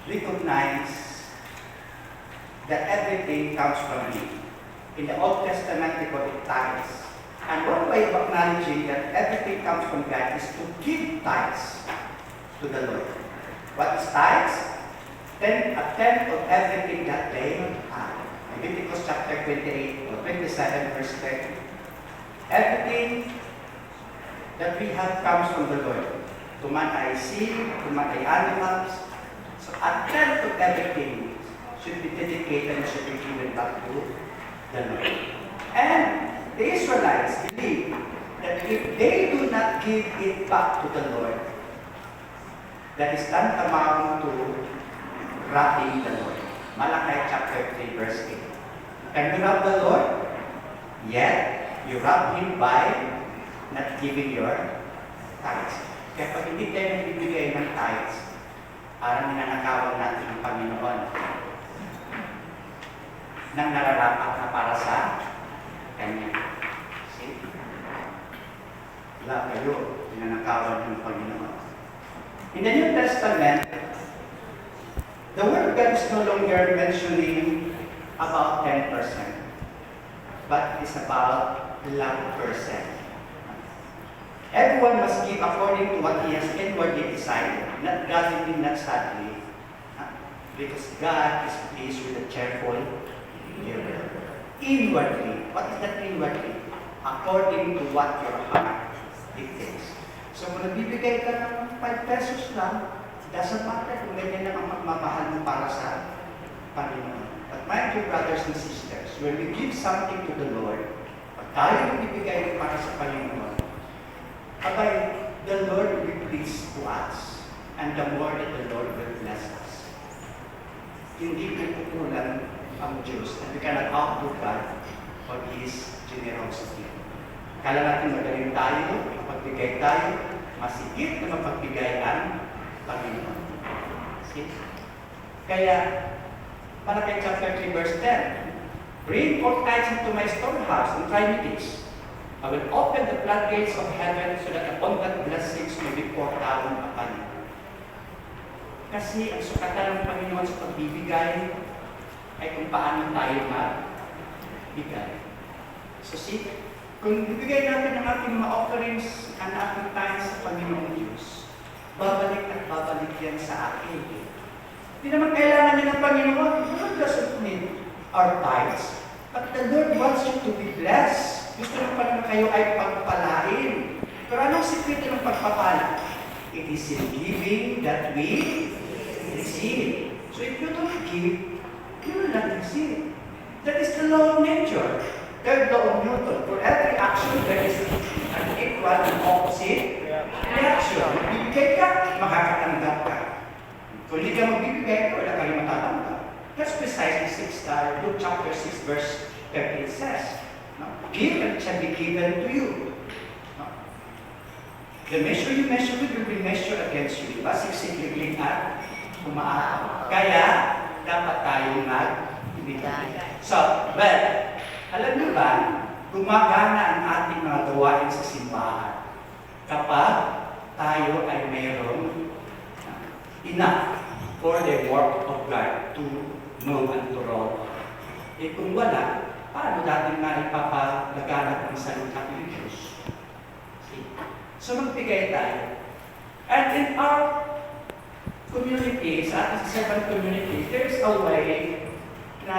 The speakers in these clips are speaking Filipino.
recognize that everything comes from Him. In the Old Testament, we call it tithes. And one way of acknowledging that everything comes from God is to give tithes to the Lord. What is tithes? A tenth of everything that they have. Leviticus chapter 28 or 27 verse 30. Everything that we have comes from the Lord. Tuman ay seed, tuman ay animals. So a tenth of everything should be dedicated and should be given back to the Lord. And the Israelites believe that if they do not give it back to the Lord, that is tantamount to robbing the Lord. Malachi chapter 3 verse 8. Can you rob the Lord? Yet, you rob Him by not giving your tithes. Kaya pag hindi tayo nagbibigay ng tithes, parang ninanakawan natin ang Panginoon nang nararapat na para sa Kanya. See? Wala kayo, ninanakawan ng Panginoon. In the New Testament, the Word of God is no longer mentioning about 10%, but it's about 11%. Everyone must give according to what he has inwardly decided, not grudgingly, not sadly, because God is pleased with a cheerful giver. Inwardly, what is that inwardly? According to what your heart dictates. So kung nagbibigay ka ng 5 pesos lang, doesn't matter kung ganyan lang ang magmamahal mo para sa Panginoon. But my dear brothers and sisters, when we give something to the Lord, pag tayo nagbibigay para sa Panginoon, abay, the Lord will be pleased to us, and the more that the Lord will bless us. Hindi kukulang ang Diyos, and we cannot outdo God for His generosity. Kala natin magaling tayo, mapagbigay tayo, masigit na mapagbigay ang Panginoon. See? Kaya, Malachi chapter 3 verse 10, bring forth tithes into my storehouse and try me this. I will open the floodgates of heaven so that abundant blessings may be poured down upon you. Kasi ang sukatan ng Panginoon sa pagbibigay ay kung paano tayo magbigay. So see, kung bibigay natin ang ating mga offerings, ang ating tithes sa Panginoong Diyos, babalik at babalik yan sa akin. Hindi naman kailangan niya ng Panginoon. The Lord doesn't need our tithes. But the Lord wants you to be blessed. Gusto ng Panginoon kayo ay pagpalain. Pero anong sikreto ng pagpapala? It is in giving that we receive. So if you don't give, you will not receive. That is the law of nature. Third law of Newton. For every action, there is an equal and opposite reaction. Magbibigay ka, makakatanggap ka. Kung hindi ka magbibigay, wala kang matatanggap. That's precisely Luke chapter 6 verse 13 says. No? Give and it shall be given to you. No? The measure you measure with will be measured against you. Diba? Siksik-ligling at umaaraw. Kaya, dapat tayong magbibigay. So, well, alam niyo ba, gumagana ang ating mga gawain sa simbahan kapag tayo ay mayroong enough for the work of God to move and to roll. Eh kung wala, paano natin maipapalaganap ang salita ng Diyos? So magbigay tayo. And in our community, sa ating servant community, there is a way na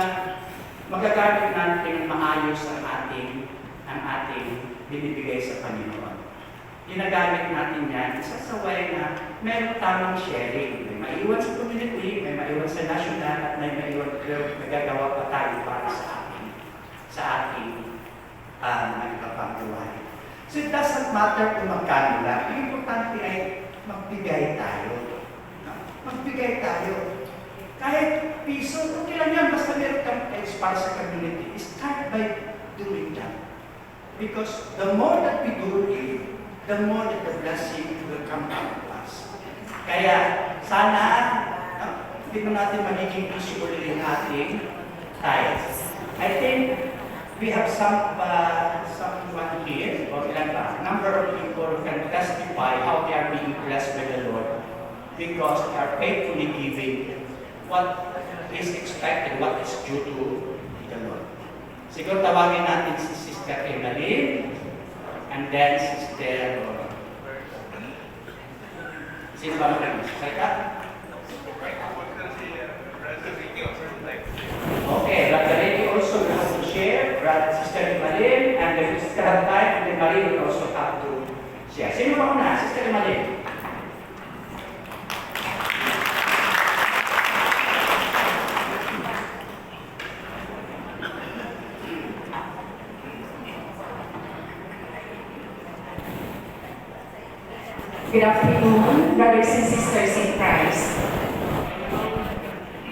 magagamit natin maayos ang ating binibigay sa Panginoon. Ginagamit natin yan isa sa way na meron tamang sharing. May maiwan sa community, may maiwan sa national, at may maiwan nagagawa pa tayo para sa ating nagpapagawain. So it doesn't matter kung magkano lang. Ang importante ay magbigay tayo. Magbigay tayo. Kahit piso, okay lang yan. Basta meron kang para sa community. Start by doing that. Because the more that we do it, the more that the blessing will come down to us. Kaya, sana, hindi mo natin magiging issue ulit yung ating tithes. I think we have someone here, or ilan ba, number of people who can testify how they are being blessed by the Lord because they are faithfully giving what is expected, what is due to the Lord. Siguro tawagin natin si Sister Emeline, and then Sister... Sino ba mag-salita? Okay, Brother Ricky also will have to share, Brother Sister Emeline, and then Sister Hantay, and then Marie will also have to share. Sino ba una? Sister Emeline. Good afternoon, brothers and sisters in Christ.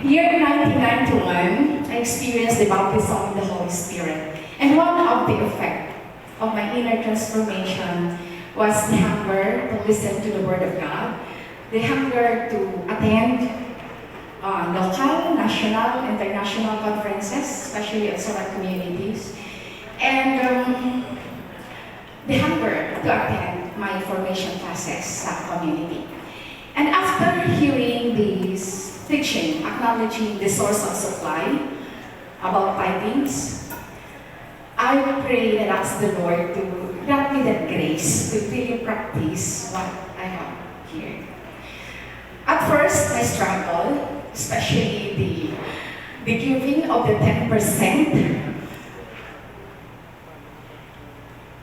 Year 1991, I experienced the baptism of the Holy Spirit. And one of the effects of my inner transformation was the hunger to listen to the Word of God, the hunger to attend local, national, international conferences, especially at Surat communities, and the hunger to attend my formation classes sa community. And after hearing this teaching, acknowledging the source of supply about tithings, I would pray and ask the Lord to grant me that grace to really practice what I have here. At first, I struggled, especially the giving of the 10%.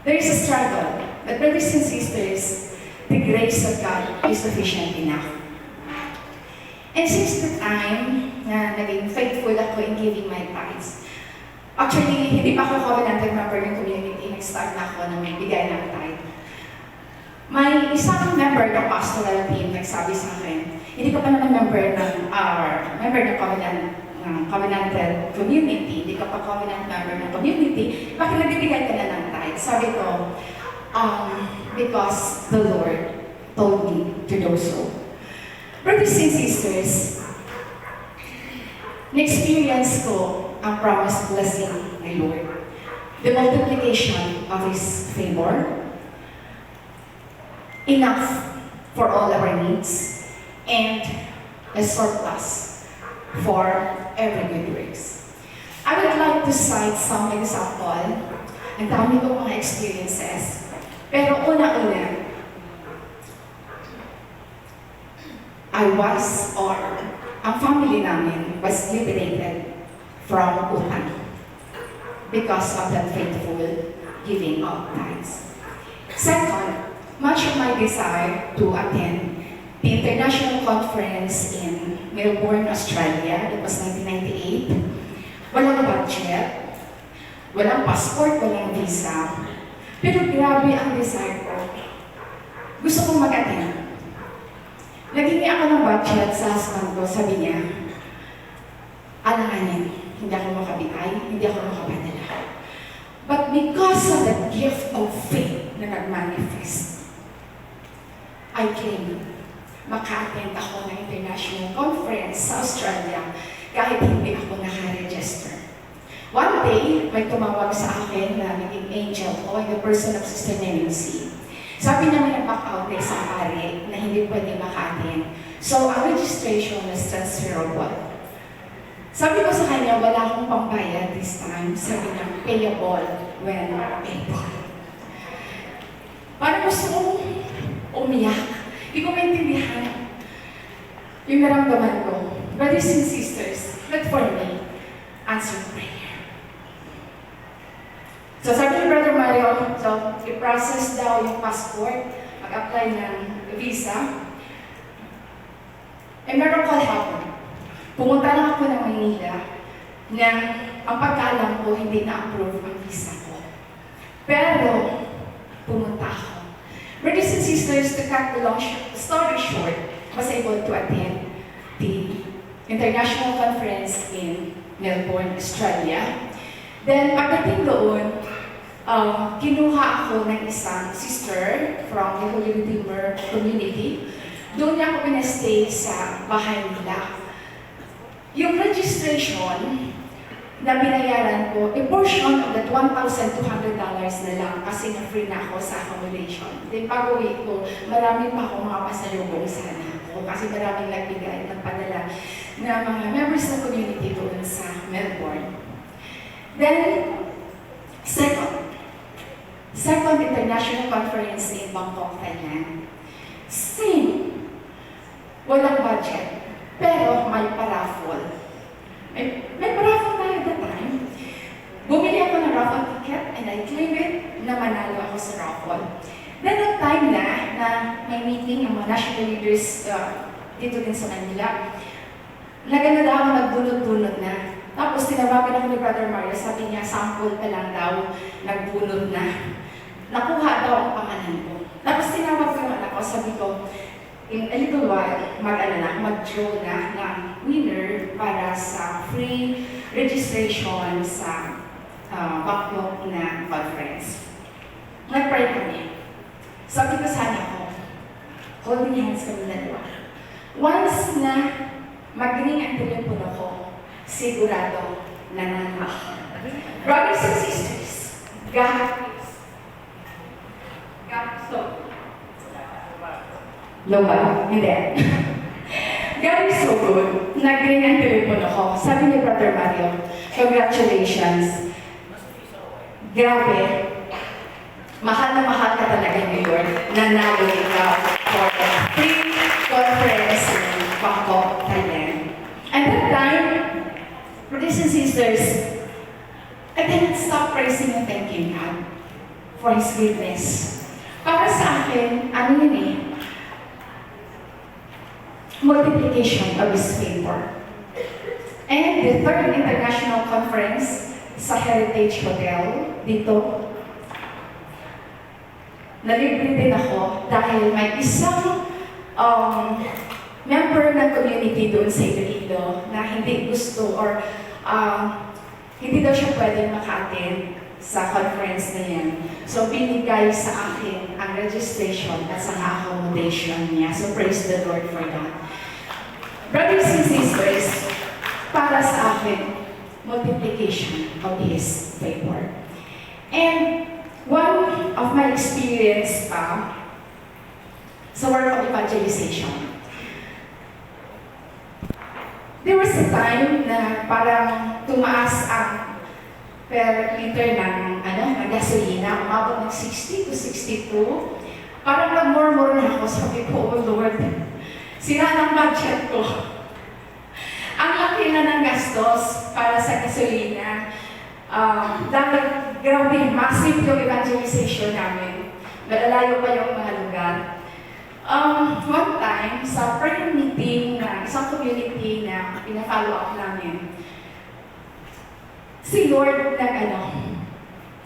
There is a struggle, but brothers and sisters, the grace of God is sufficient enough. And since the time na naging faithful ako in giving my tithes, actually, hindi pa ako covenanted member ng community, nag-start na ako ng bigay ng tithe. May isang member ng pastoral team nagsabi sa akin, hindi ka pa naman member ng covenanted community, hindi ka pa covenant member ng community, bakit nagbibigay ka na ng tithe? Sabi ko, because the Lord told me to do so. Brothers and sisters, na-experience ko ang promised blessing ng Lord. The multiplication of His favor, enough for all our needs, and a surplus for every good works. I would like to cite some example. Ang dami kong mga experiences. Pero una-una, ang family namin was liberated from utang because of that faithful giving of tithes. Second, much of my desire to attend the international conference in Melbourne, Australia. It was 1998. Walang budget, walang passport, walang visa. Pero grabe ang desire ko. Gusto kong mag-attend. Naghingi ako ng budget sa husband ko. Sabi niya, alanganin, hindi ako makabigay, hindi ako makapadala. But because of the gift of faith na nag-manifest, I came. Maka-attend ako ng international conference sa Australia kahit hindi ako naka-register. One day, may tumawag sa akin na naging angel ko in the person of Sister Nancy. Sabi niya may nag-back out na isang pare na hindi pwede maka-attend. So, ang registration was transferable. Sabi ko sa kanya, wala akong pambayad this time. Sabi niya, payable when able. Parang gusto kong umiyak. Hindi ko maintindihan yung naramdaman ko. Brothers and sisters, but for me, answer prayer. So sabi ni Brother Mario, so i-process daw yung passport, mag-apply ng visa. And miracle happened. Pumunta lang ako ng Manila na ang pagkaalam ko hindi na-approve ang visa ko. Pero pumunta ako. Brothers and sisters, to cut the long story short, was able to attend the international conference in Melbourne, Australia. Then, pagdating doon, kinuha ako ng isang sister from the Holy Redeemer community. Doon niya ako pinastay sa bahay nila. Yung registration na binayaran ko, a portion of that $1,200 na lang kasi na-free na ako sa accommodation. Then pag-uwi ko, marami pa akong mga pasalubong sana ako kasi maraming nagbigay, nagpadala na mga members ng community doon sa Melbourne. Then, second international conference in Bangkok, Thailand. Same. Walang budget. Pero may paraffol. May paraffol tayo at that time. Bumili ako ng raffle ticket and I claim it na manalo ako sa raffle. Then, at time na may meeting ng mga national leaders dito din sa Manila, naganda ako, nagbunot-bunot na. Tapos, tinawagan ako ni Brother Mario, sabi niya, sample pa lang daw, nagbunot na. Nakuha daw ang pangalan ko. Tapos, tinawag ko yung anak ko, sabi ko, in a little while, mag-draw na ng winner para sa free registration sa Bangkok na conference. Nag-pray kami. Sabi ko sa anak ko, holding hands kami dalawa. Once na maging ang telepono ko, sigurado nanalo ako. Brothers and sisters, Loba? Hindi. God is so good. Nag-ring ang telepono ko. Sabi ni Brother Mario, congratulations. Grabe. Mahal na mahal ka talaga ni Lord. Nanalo ikaw for the free conference in Bangkok, Thailand. At that time, brothers and sisters, I cannot stop praising and thanking God for His goodness. Para sa akin, ano yun eh? Multiplication of His favor. And the third international conference sa Heritage Hotel dito, nalibre din ako dahil may isang member ng community doon sa Iloilo na hindi gusto or hindi daw siya pwedeng maka-attend sa conference na yan. So, binigay sa akin ang registration at sa accommodation niya. So, praise the Lord for that. Brothers and sisters, para sa akin, multiplication of His favor. And one of my experience sa work of evangelization, there was a time na parang tumaas ang per liter ng gasolina, umabot ng 60 to 62. Parang nag-murmur na ako, sabi ko, oh Lord, sira ng budget ko. Ang laki na ng gastos para sa gasolina. Dahil grabe, massive yung evangelization namin. Malalayo pa yung mga lugar. One time, sa prayer meeting na isang community na pina-follow up namin, si Lord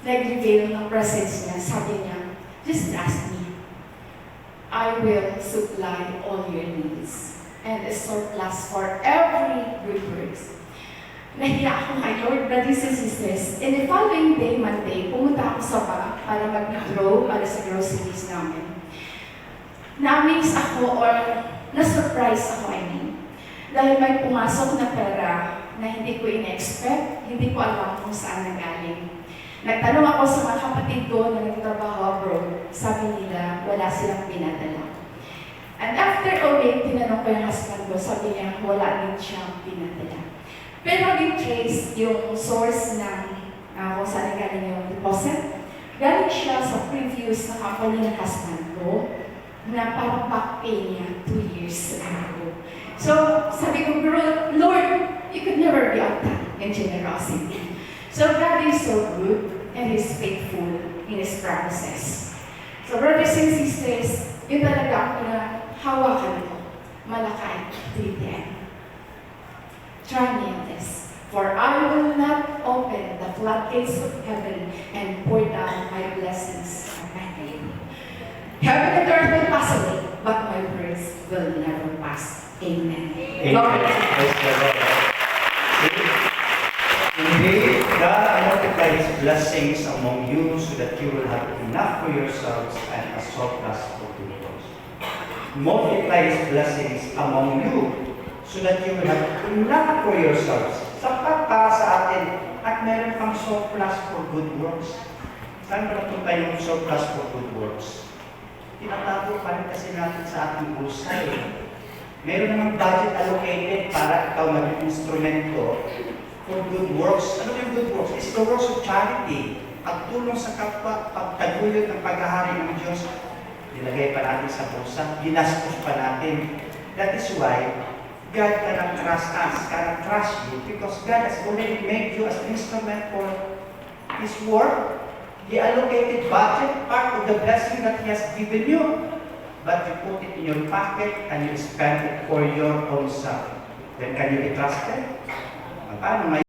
nag-reveal ng presence niya. Sabi niya, just ask me. I will supply all your needs and a surplus for every good works. Nahiya ako kay Lord, brothers and sisters. In the following day, Monday, pumunta ako sa bank para mag-withdraw para sa groceries namin. Na-amaze ako or na-surprise ako, dahil may pumasok na pera na hindi ko in-expect, hindi ko alam kung saan nanggaling. Nagtanong ako sa mga kapatid ko na nagtatrabaho abroad, sabi nila wala silang pinadala. And after a week, tinanong ko yung husband ko, sabi niya wala din siyang pinadala. Pero din-trace yung source ng kung saan galing yung deposit. Galing siya sa previous na company ng husband ko na parang back pay niya 2 years ago. So, sabi ko, Lord, you could never be outdone in generosity. So, God is so good and He's faithful in His promises. So, brothers and sisters, yun talaga ako na hawakan ko. Malakay, 3:10. Try me on this, for I will not open the floodgates of heaven and pour down my blessings on my name. Heaven and earth will pass away, but my words will never pass. Amen. Amen. Praise the Lord. Indeed, God multiply His blessings among you so that you will have enough for yourselves and a surplus for good works. Multiply His blessings among you so that you will have enough for yourselves. Sapat para sa atin at meron pang surplus for good works. Saan ba napunta yung surplus for good works? Tinatago pa rin kasi natin sa ating bulsa eh. Meron namang budget allocated para ikaw maging instrumento for good works. Ano yung good works? It's the works of charity. Pagtulong sa kapwa, pagtaguyod ng paghahari ng Diyos. Nilagay pa natin sa bulsa, ginastos pa natin. That is why God cannot trust us, cannot trust you, because God has already made you as an instrument for His work. He allocated budget, part of the blessing that He has given you. But you put it in your pocket and you spend it for your own self. Then can you be trusted? Paano